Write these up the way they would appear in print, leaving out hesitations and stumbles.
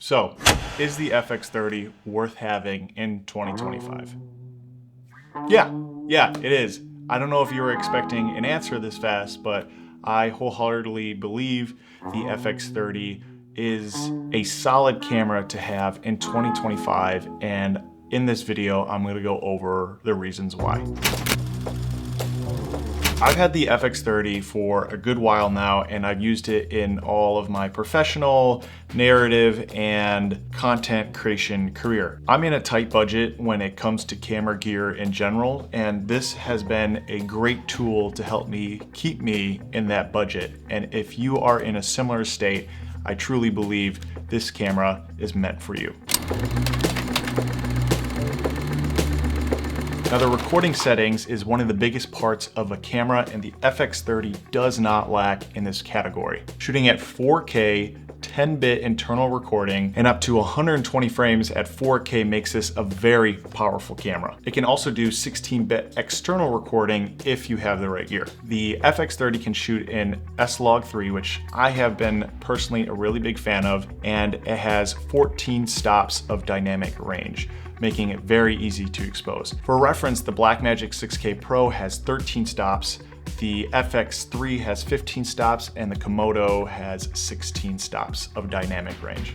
So, is the FX30 worth having in 2025? Yeah, it is. I don't know if you were expecting an answer this fast, but I wholeheartedly believe the FX30 is a solid camera to have in 2025, and in this video, I'm going to go over the reasons why. I've had the FX30 for a good while now, and I've used it in all of my professional, narrative, and content creation career. I'm in a tight budget when it comes to camera gear in general, and this has been a great tool to help me keep me in that budget. And if you are in a similar state, I truly believe this camera is meant for you. Now, the recording settings is one of the biggest parts of a camera, and the FX30 does not lack in this category. Shooting at 4K, 10-bit internal recording, and up to 120 frames at 4K makes this a very powerful camera. It can also do 16-bit external recording if you have the right gear. The FX30 can shoot in Slog3, which I have been personally a really big fan of, and it has 14 stops of dynamic range, making it very easy to expose. For reference, the Blackmagic 6K Pro has 13 stops, the FX3 has 15 stops, and the Komodo has 16 stops of dynamic range.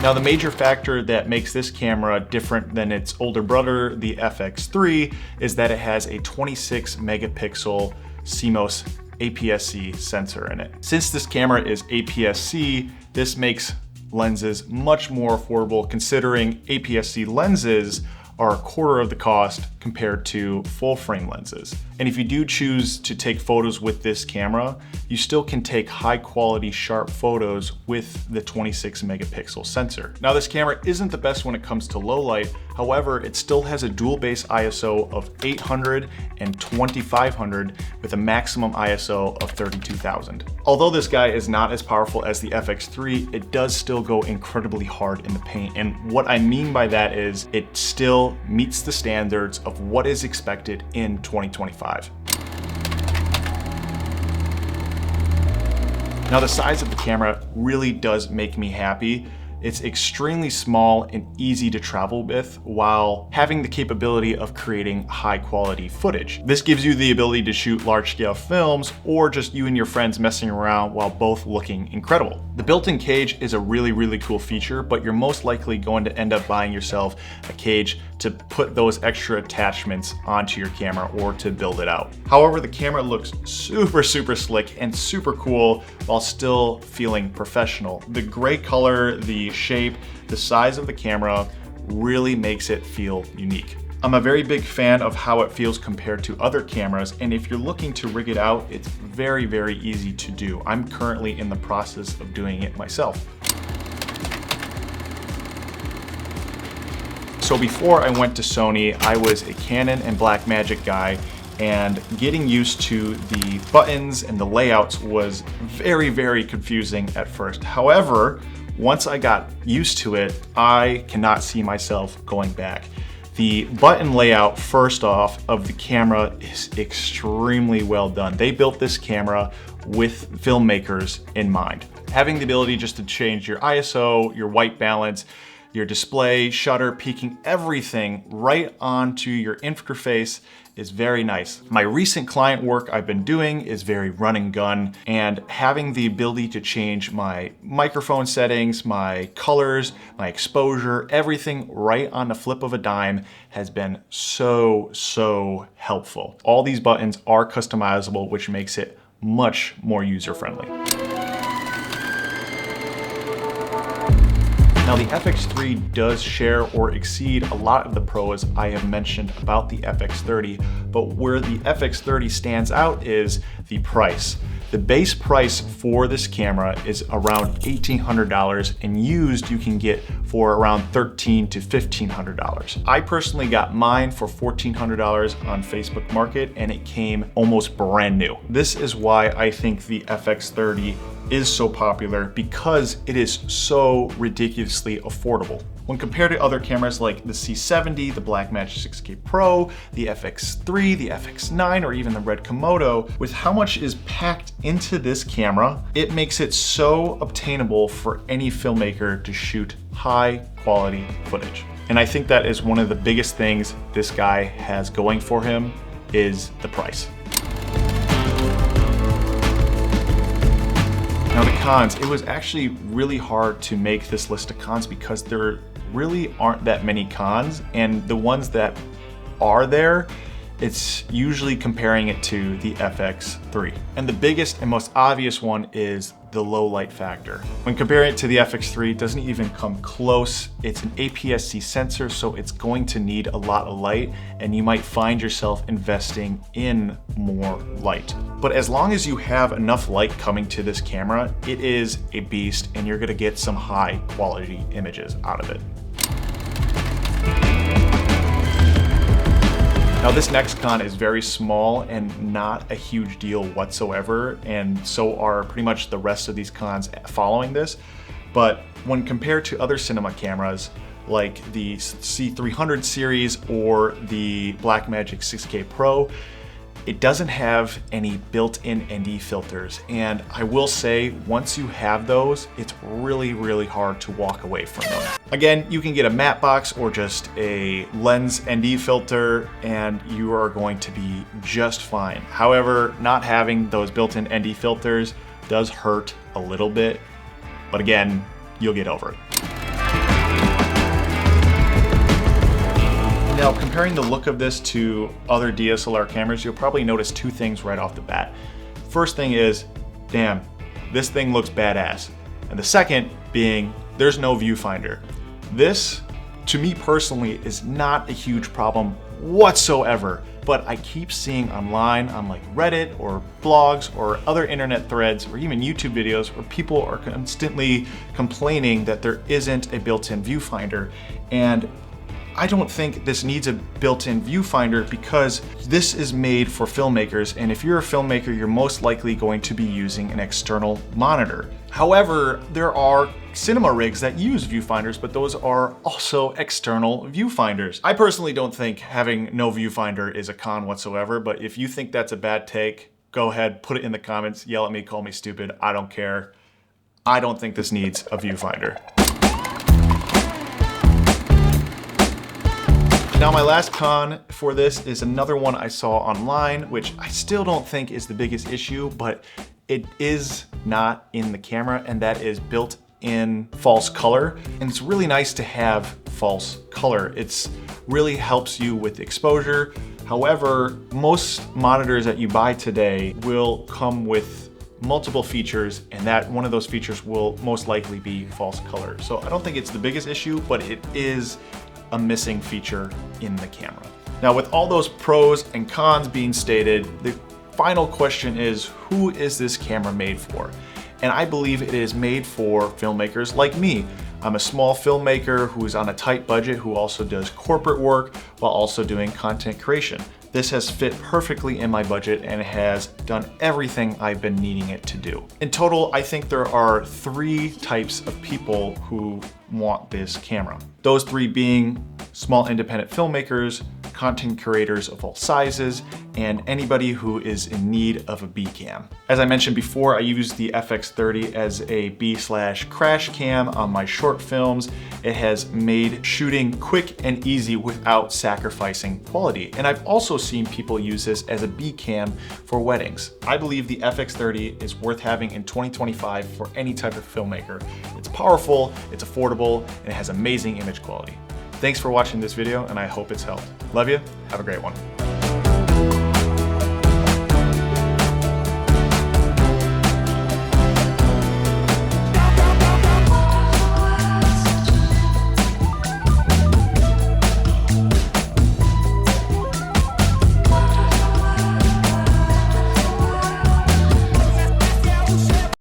Now, the major factor that makes this camera different than its older brother, the FX3, is that it has a 26 megapixel CMOS APS-C sensor in it. Since this camera is APS-C, this makes lenses much more affordable, considering APS-C lenses are a quarter of the cost compared to full frame lenses. And if you do choose to take photos with this camera, you still can take high quality sharp photos with the 26 megapixel sensor. Now, this camera isn't the best when it comes to low light. However, it still has a dual base ISO of 800 and 2500 with a maximum ISO of 32,000. Although this guy is not as powerful as the FX3, it does still go incredibly hard in the paint. And what I mean by that is it still meets the standards of what is expected in 2025. Now, the size of the camera really does make me happy. It's extremely small and easy to travel with while having the capability of creating high quality footage. This gives you the ability to shoot large scale films or just you and your friends messing around while both looking incredible. The built-in cage is a really cool feature, but you're most likely going to end up buying yourself a cage to put those extra attachments onto your camera or to build it out. However, the camera looks super slick and super cool while still feeling professional. The gray color, the shape, the size of the camera really makes it feel unique. I'm a very big fan of how it feels compared to other cameras, and if you're looking to rig it out, it's very easy to do. I'm currently in the process of doing it myself. So before I went to Sony, I was a Canon and Blackmagic guy, and getting used to the buttons and the layouts was very confusing at first. However, once I got used to it, I cannot see myself going back. The button layout, first off, of the camera is extremely well done. They built this camera with filmmakers in mind. Having the ability just to change your ISO, your white balance, your display, shutter, peaking, everything right onto your interface is very nice. My recent client work I've been doing is very run and gun, and having the ability to change my microphone settings, my colors, my exposure, everything right on the flip of a dime has been so helpful. All these buttons are customizable, which makes it much more user-friendly. Now, the FX3 does share or exceed a lot of the pros I have mentioned about the FX30, but where the FX30 stands out is the price. The base price for this camera is around $1,800, and used you can get for around $1,300 to $1,500. I personally got mine for $1,400 on Facebook Market, and it came almost brand new. This is why I think the FX30 is so popular, because it is so ridiculously affordable. When compared to other cameras like the C70, the Blackmagic 6K Pro, the FX3, the FX9, or even the Red Komodo, with how much is packed into this camera, it makes it so obtainable for any filmmaker to shoot high quality footage. And I think that is one of the biggest things this guy has going for him is the price. Now the cons, it was actually really hard to make this list of cons because there really aren't that many cons, and the ones that are there, it's usually comparing it to the FX3. And the biggest and most obvious one is the low light factor. When comparing it to the FX3, it doesn't even come close. It's an APS-C sensor, so it's going to need a lot of light, and you might find yourself investing in more light. But as long as you have enough light coming to this camera, it is a beast, and you're gonna get some high quality images out of it. Now this next con is very small and not a huge deal whatsoever, and so are pretty much the rest of these cons following this. But when compared to other cinema cameras like the C300 series or the Blackmagic 6K Pro, it doesn't have any built-in ND filters. And I will say, once you have those, it's really, really hard to walk away from them. Again, you can get a matte box or just a lens ND filter, and you are going to be just fine. However, not having those built-in ND filters does hurt a little bit, but again, you'll get over it. Now, comparing the look of this to other DSLR cameras, you'll probably notice two things right off the bat. First thing is, damn, this thing looks badass. And the second being, there's no viewfinder. This, to me personally, is not a huge problem whatsoever, but I keep seeing online on like Reddit or blogs or other internet threads or even YouTube videos where people are constantly complaining that there isn't a built-in viewfinder. And I don't think this needs a built-in viewfinder because this is made for filmmakers, and if you're a filmmaker, you're most likely going to be using an external monitor. However, there are cinema rigs that use viewfinders, but those are also external viewfinders. I personally don't think having no viewfinder is a con whatsoever, but if you think that's a bad take, go ahead, put it in the comments, yell at me, call me stupid, I don't care. I don't think this needs a viewfinder. Now my last con for this is another one I saw online, which I still don't think is the biggest issue, but it is not in the camera, and that is built-in false color. And it's really nice to have false color. It's really helps you with exposure. However, most monitors that you buy today will come with multiple features, and that one of those features will most likely be false color. So I don't think it's the biggest issue, but it is a missing feature in the camera. Now, with all those pros and cons being stated, the final question is, who is this camera made for? And I believe it is made for filmmakers like me. I'm a small filmmaker who's on a tight budget, who also does corporate work while also doing content creation. This has fit perfectly in my budget and has done everything I've been needing it to do. In total, I think there are 3 types of people who want this camera. Those 3 being small independent filmmakers, content creators of all sizes, and anybody who is in need of a B cam. As I mentioned before, I use the FX30 as a B/crash cam on my short films. It has made shooting quick and easy without sacrificing quality. And I've also seen people use this as a B cam for weddings. I believe the FX30 is worth having in 2025 for any type of filmmaker. It's powerful, it's affordable, and it has amazing image quality. Thanks for watching this video, and I hope it's helped. Love you, have a great one.